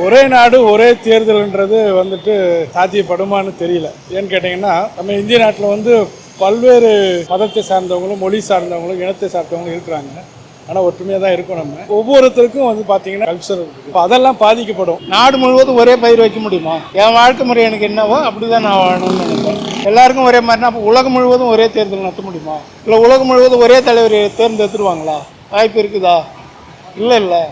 ஒரே நாடு ஒரே தேர்தல்ன்றது வந்துட்டு சாத்தியப்படுமான்னு தெரியல. ஏன்னு கேட்டிங்கன்னா, நம்ம இந்திய நாட்டில் வந்து பல்வேறு மதத்தை சார்ந்தவங்களும் மொழி சார்ந்தவங்களும் இனத்தை சார்ந்தவங்களும் இருக்கிறாங்க. ஆனால் ஒற்றுமையாக தான் இருக்கும். நம்ம ஒவ்வொருத்தருக்கும் வந்து பார்த்தீங்கன்னா கல்ச்சர் இருக்குது. இப்போ அதெல்லாம் பாதிக்கப்படும். நாடு முழுவதும் ஒரே பயிர் வைக்க முடியுமா? என் வாழ்க்கை முறை எனக்கு என்னவோ அப்படி தான் நான் வாழணும்னு நினைப்பேன். எல்லாருக்கும் ஒரே மாதிரினா அப்போ உலகம் முழுவதும் ஒரே தேர்தல் நடத்த முடியுமா? இல்லை உலகம் முழுவதும் ஒரே தலைவர் தேர்ந்தெடுத்துருவாங்களா? வாய்ப்பு இருக்குதா? இல்லை.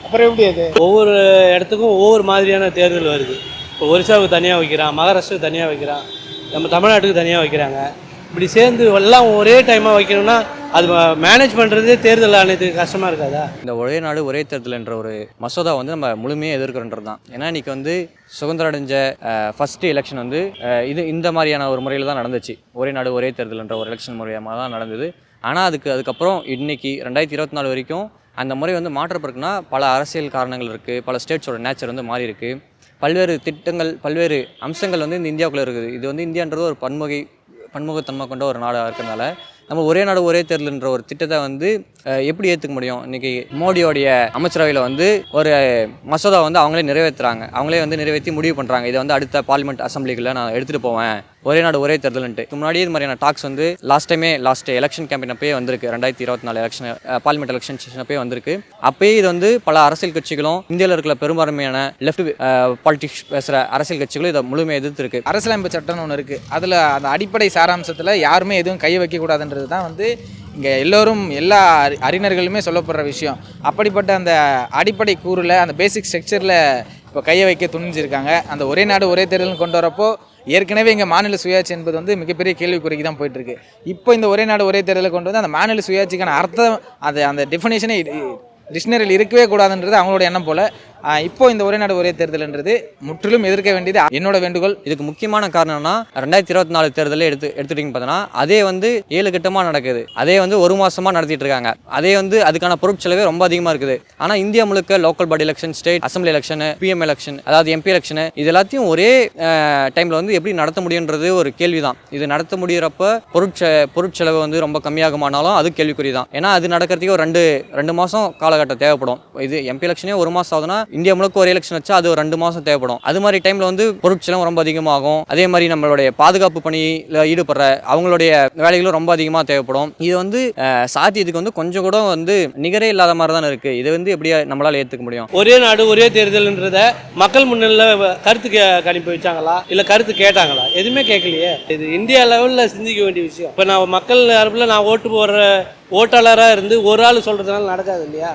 அப்புறம் எப்படி அது? ஒவ்வொரு இடத்துக்கும் ஒவ்வொரு மாதிரியான தேர்தல் வருது. இப்போ ஒரிசாவுக்கு தனியாக வைக்கிறான், மகாராஷ்டிராவுக்கு தனியாக வைக்கிறான், நம்ம தமிழ்நாட்டுக்கு தனியாக வைக்கிறாங்க. இப்படி சேர்ந்து எல்லாம் ஒரே டைமாக வைக்கணும்னா அது மேனேஜ் பண்ணுறதே தேர்தல் ஆணையத்துக்கு கஷ்டமாக இருக்காதா? இந்த ஒரே நாடு ஒரே தேர்தல் என்ற ஒரு மசோதா வந்து நம்ம முழுமையாக எதிர்க்கிறன்றது தான். ஏன்னா இன்றைக்கி வந்து சுதந்திரம் அடைஞ்ச ஃபஸ்ட்டு எலெக்ஷன் வந்து இந்த மாதிரியான ஒரு முறையில் தான் நடந்துச்சு. ஒரே நாடு ஒரே தேர்தல் என்ற ஒரு எலெக்ஷன் முறையாக தான் நடந்தது. ஆனால் அதுக்கப்புறம் இன்றைக்கி 2024 வரைக்கும் அந்த முறை வந்து மாற்றப்படுறதுக்குன்னா பல அரசியல் காரணங்கள் இருக்குது. பல ஸ்டேட்ஸோட நேச்சர் வந்து மாறி இருக்குது. பல்வேறு திட்டங்கள், பல்வேறு அம்சங்கள் வந்து இந்த இந்தியாவுக்குள்ளே இருக்குது. இது வந்து இந்தியான்றது ஒரு பன்முகத்தன்மை கொண்ட ஒரு நாடாக இருக்கிறதுனால நம்ம ஒரே நாடு ஒரே தேர்தல்ன்ற ஒரு திட்டத்தை வந்து எப்படி ஏற்றுக்க முடியும்? இன்றைக்கி மோடியோடைய அமைச்சரவையில் வந்து ஒரு மசோதா வந்து அவங்களே நிறைவேற்றுறாங்க. அவங்களே வந்து நிறைவேற்றி முடிவு பண்ணுறாங்க. இதை வந்து அடுத்த பார்லிமெண்ட் அசம்பிளிகளில் நான் எடுத்துகிட்டு போவேன், ஒரே நாடு ஒரே தேர்தல்ன்ட்டு. முன்னாடியே இது மாதிரியான டாக்ஸ் வந்து லாஸ்ட் எலெக்ஷன் கேம்பெயின் அப்பயே வந்திருக்கு. 2024 எலெக்ஷன் பார்லிமெண்ட் எலெக்ஷன் செஷன் அப்பயே வந்திருக்கு. அப்பயே இது வந்து பல அரசியல் கட்சிகளும் இந்தியாவில் இருக்கிற பெரும்பான்மையான லெஃப்ட் பாலிடிக்ஸ் பேசுகிற அரசியல் கட்சிகளும் இதை முழுமையாக எதிர்த்துருக்கு. அரசியலமைப்பு சட்டம்னு ஒன்று இருக்குது. அதில் அந்த அடிப்படை சாராம்சத்தில் யாருமே எதுவும் கை வைக்கக்கூடாதுன்றது தான் வந்து இங்கே எல்லோரும் எல்லா அறிஞர்களுமே சொல்லப்படுற விஷயம். அப்படிப்பட்ட அந்த அடிப்படை கூறில் அந்த பேசிக் ஸ்ட்ரக்சரில் இப்போ கையை வைக்க துணிஞ்சிருக்காங்க. அந்த ஒரே நாடு ஒரே தேர்தல்னு கொண்டு வரப்போ ஏற்கனவே இங்கே மாநில சுயாட்சி என்பது வந்து மிகப்பெரிய கேள்விக்குறிக்கு தான் போயிட்டுருக்கு. இப்போ இந்த ஒரே நாடு ஒரே தேர்தலை கொண்டு வந்து அந்த மாநில சுயாட்சிக்கான அர்த்தம் அந்த டெஃபினேஷனே டிக்ஷனரியில் இருக்கவே கூடாதுன்றது அவங்களோட எண்ணம் போல். இப்போ இந்த ஒரே நாடு ஒரே தேர்தல்ன்றது முற்றிலும் எதிர்க்க வேண்டியது என்னோட வேண்டுகோள். இதுக்கு முக்கியமான காரணம்னா 2024 தேர்தலே எடுத்துட்டிங்கன்னு பார்த்தோன்னா அதே வந்து 7 கட்டமாக நடக்குது. அதே வந்து ஒரு மாதமாக நடத்திட்டு இருக்காங்க. அதே வந்து அதுக்கான பொருட்செலவே ரொம்ப அதிகமாக இருக்குது. ஆனால் இந்தியா முழுக்க local body election, state assembly election, PM election, அதாவது எம்பி எலெக்ஷன், இது எல்லாத்தையும் ஒரே டைமில் வந்து எப்படி நடத்த முடியுன்றது ஒரு கேள்வி தான். இது நடத்த முடிகிறப்ப பொருட்செலவு வந்து ரொம்ப கம்மியாகுமானாலும் அது கேள்விக்குறி தான். ஏன்னா அது நடக்கிறதுக்கு ஒரு ரெண்டு மாதம் காலகட்டம் தேவைப்படும். இது எம்பி எலெக்ஷனே ஒரு மாதம் ஆகுதுன்னா இந்தியா முழுக்க ஒரு எலெக்ஷன் வச்சா அது ஒரு 2 மாதம் தேவைப்படும். அது மாதிரி டைமில் வந்து பொருட்செலவு ரொம்ப அதிகமாகும். அதே மாதிரி நம்மளுடைய பாதுகாப்பு பணியில் ஈடுபடுற அவங்களுடைய வேலைகளும் ரொம்ப அதிகமாக தேவைப்படும். இது வந்து சாத்தியத்துக்கு வந்து கொஞ்சம் கூட வந்து நிகரே இல்லாத மாதிரி தான் இருக்குது. இது வந்து எப்படி நம்மளால் ஏற்றுக்க முடியும்? ஒரே நாடு ஒரே தேர்தல்ன்றத மக்கள் முன்னிலையில் கருத்து கணிப்பு வச்சாங்களா, இல்லை கருத்து கேட்டாங்களா? எதுவுமே கேட்கலையே. இது இந்தியா லெவலில் சிந்திக்க வேண்டிய விஷயம். இப்போ நான் மக்கள் தரப்பில் நான் ஓட்டு போடுற ஓட்டாளராக இருந்து ஒரு ஆள் சொல்கிறதுனால நடக்காது இல்லையா?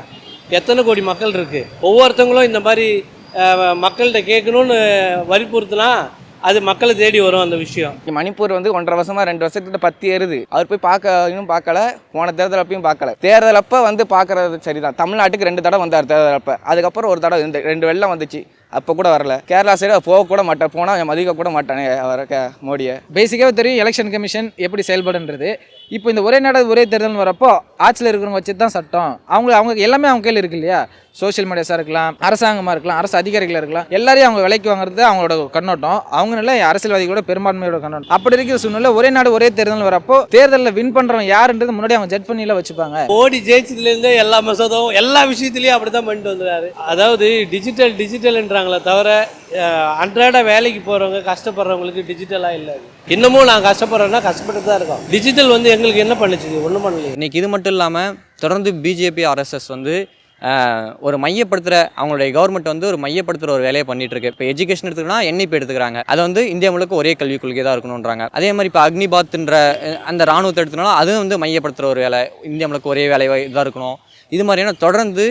எத்தனை கோடி மக்கள் இருக்குது. ஒவ்வொருத்தவங்களும் இந்த மாதிரி மக்கள்கிட்ட கேட்கணும்னு வற்புறுத்தினா அது மக்களை தேடி வரும் அந்த விஷயம். மணிப்பூர் வந்து 1.5 வருஷமா 2 வருஷத்துக்கிட்ட பற்றி ஏறுது. அவர் போய் இன்னும் பார்க்கல. போன தேர்தல் அப்பயும் பார்க்கல. தேர்தல் அப்போ வந்து பார்க்கறது சரிதான். தமிழ்நாட்டுக்கு 2 தடவை வந்தார் தேர்தல் அப்போ. அதுக்கப்புறம் ஒரு தடவை 2 வெள்ளம் வந்துச்சு, அப்போ கூட வரல. கேரளா சைடு போக கூட மாட்டேன், போனால் மதிக்க கூட மாட்டானே அவரை மோடியை. பேசிக்காகவே தெரியும் எலெக்ஷன் கமிஷன் எப்படி செயல்படுன்றது. இப்போ இந்த ஒரே நாடு ஒரே தேர்தல்னு வரப்போ ஆட்சியில் இருக்கிறவங்க வச்சு தான் சட்டம். அவங்க எல்லாமே அவங்க கையில் இருக்கு இல்லையா? சோஷியல் மீடியாஸாக இருக்கலாம், அரசாங்கமாக இருக்கலாம், அரசு அதிகாரிகளாக இருக்கலாம், எல்லாரையும் அவங்க விலைக்கு வாங்குறது அவங்களோட கண்ணோட்டம். அவங்க நல்ல அரசியல்வாதிகளோட பெரும்பான்மையோட கண்ணோட்டம். அப்படி இருக்கிற சூழ்நிலை ஒரே நாடு ஒரே தேர்தல் வரப்போ தேர்தலில் வின் பண்ணுறவங்க யாருன்றது முன்னாடி அவங்க ஜட்ஜ் பண்ணிலாம் வச்சுப்பாங்க. மோடி ஜெயிச்சதுலேருந்து எல்லா மசோதாவும் எல்லா விஷயத்துலையும் அப்படி தான் பண்ணிட்டு வந்துடுறாரு. அதாவது டிஜிட்டல்ன்றாங்களே தவிர அன்றாட வேலைக்கு போகிறவங்க கஷ்டப்படுறவங்களுக்கு டிஜிட்டலாக இல்லை. இன்னமும் நான் கஷ்டப்படுறேன்னா கஷ்டப்பட்டு தான் இருக்கோம். டிஜிட்டல் வந்து எங்களுக்கு என்ன பண்ணுச்சு? ஒன்றும் பண்ணல. இன்றைக்கி இது மட்டும் இல்லாமல் தொடர்ந்து பிஜேபி ஆர்எஸ்எஸ் வந்து ஒரு மையப்படுத்துகிற அவங்களுடைய கவர்மெண்ட் வந்து ஒரு மையப்படுத்துகிற ஒரு வேலையை பண்ணிட்டு இருக்கு. இப்போ எஜுகேஷன் எடுத்துக்கிட்டோம்னா என்ஐபி எடுத்துக்கிறாங்க. அது வந்து இந்தியா முழுக்க ஒரே கல்விக் கொள்கை தான் இருக்கணுன்றாங்க. அதே மாதிரி இப்போ அக்னிபாத்ன்ற அந்த ராணுவத்தை எடுத்துனாலும் அதுவும் வந்து மையப்படுத்துகிற ஒரு வேலை, இந்தியா முழுக்க ஒரே வேலை இதாக இருக்கணும். இது மாதிரியான தொடர்ந்து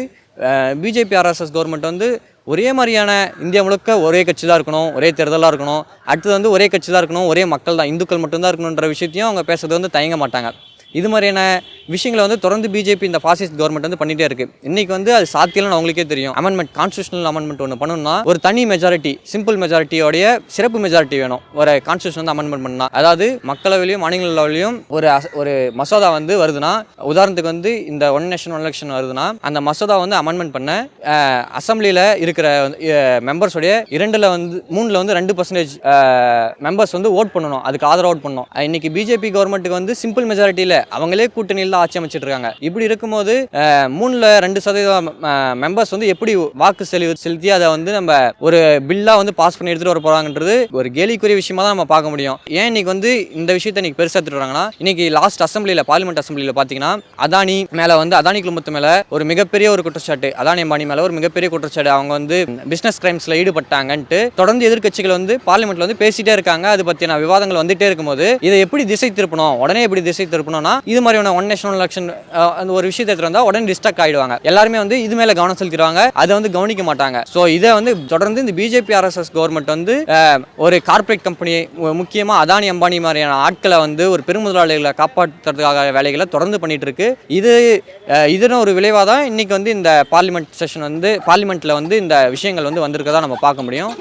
பிஜேபி ஆர்எஸ்எஸ் கவர்மெண்ட் வந்து ஒரே மாதிரியான இந்தியா முழுக்க ஒரே கட்சி தான் இருக்கணும், ஒரே தேர்தலாக இருக்கணும், அடுத்தது வந்து ஒரே கட்சி தான் இருக்கணும், ஒரே மக்கள் தான், இந்துக்கள் மட்டும்தான் இருக்கணுன்ற விஷயத்தையும் அவங்க பேசுறது வந்து தயங்க மாட்டாங்க. இது மாதிரியான விஷயங்களை வந்து தொடர்ந்து பிஜேபி இந்த ஃபாசிஸ்ட் கவர்மெண்ட் வந்து பண்ணிகிட்டே இருக்குது. இன்றைக்கி வந்து அது சாத்தியம்னு அவங்களுக்கே தெரியும். அமெண்ட்மெண்ட், கான்ஸ்டியூஷனல் அமெண்ட்மெண்ட் ஒன்று பண்ணணும்னா ஒரு தனி மெஜாரிட்டி, சிம்பிள் மெஜாரிட்டியோடைய சிறப்பு மெஜாரிட்டி வேணும் ஒரு கான்ஸ்டியூஷன் வந்து அமெண்ட்மெண்ட் பண்ணால். அதாவது மக்களவையிலையும் மாநிலங்களவையிலையும் ஒரு மசோதா வந்து வருதுன்னா, உதாரணத்துக்கு வந்து இந்த ஒன் நேஷன் ஒன் எலெக்ஷன் வருதுன்னா அந்த மசோதா வந்து அமெண்ட்மெண்ட் பண்ண அசம்பிளியில் இருக்கிற மெம்பர்ஸோடைய 2% மெம்பர்ஸ் வந்து ஓட் பண்ணணும், அதுக்கு ஆதரவு ஓட் பண்ணணும். இன்னைக்கு பிஜேபி கவர்மெண்ட்டுக்கு வந்து சிம்பிள் மெஜாரிட்டியில் இல்லை, அவங்களே கூட்டணியில் தான் ஆட்சி அமைச்சிட்டு இருக்காங்க. இப்படி இருக்கும்போது 3% மெம்பர்ஸ் வந்து எப்படி வாக்கு செலுத்தி அதை வந்து நம்ம ஒரு பில்லா வந்து பாஸ் பண்ணி எடுத்துட்டு வர போறாங்கன்றது ஒரு கேலிக்குரிய விஷயமா தான் நம்ம பார்க்க முடியும். ஏன் இன்னைக்கு வந்து இந்த விஷயத்தை இன்னைக்கு பெருசா எடுத்துட்டு வராங்கன்னா, இன்னைக்கு லாஸ்ட் அசம்பிளியில் பார்லிமெண்ட் அசம்பிளியில் பார்த்தீங்கன்னா அதானி மேல வந்து அதானி குழுமத்து மேல ஒரு மிகப்பெரிய ஒரு குற்றச்சாட்டு, அதானி அம்பானி மேல ஒரு மிகப்பெரிய குற்றச்சாட்டு, அவங்க வந்து பிசினஸ் கிரைம்ஸ்ல ஈடுபட்டாங்கன்ட்டு தொடர்ந்து எதிர்க்கட்சிகள் வந்து பார்லிமெண்ட்ல வந்து பேசிட்டே இருக்காங்க. அது பத்தின விவாதங்கள் வந்துட்டே இருக்கும்போது இதை எப்படி திசை திருப்பணும், உடனே எப்படி திசை திருப்பணும்னா இது மாதிரியான ஒன் நேஷனல் எலெக்ஷன் அந்த ஒரு விஷயத்தை எடுத்து வந்தா உடனே டிஸ்ட்ராக்ட் ஆயிடுவாங்க. எல்லாருமே வந்து இது மேல கவனம் செலுத்திடுவாங்க, அதை வந்து கவனிக்க மாட்டாங்க. ஸோ இதை வந்து தொடர்ந்து இந்த பிஜேபி ஆர்எஸ்எஸ் கவர்மெண்ட் வந்து ஒரு கார்ப்பரேட் கம்பெனி, முக்கியமா அதானி அம்பானி மாதிரியான ஆட்களை வந்து ஒரு பெருமுதலாளிகளை காப்பாற்றுறதுக்காக வேலைகளை தொடர்ந்து பண்ணிட்டு இருக்கு. இதன ஒரு விளைவாக தான் இன்னைக்கு வந்து இந்த பார்லிமெண்ட் செஷன் வந்து பார்லிமெண்ட்ல வந்து இந்த விஷயங்கள் வந்து வந்திருக்கதா நம்ம பார்க்க முடியும்.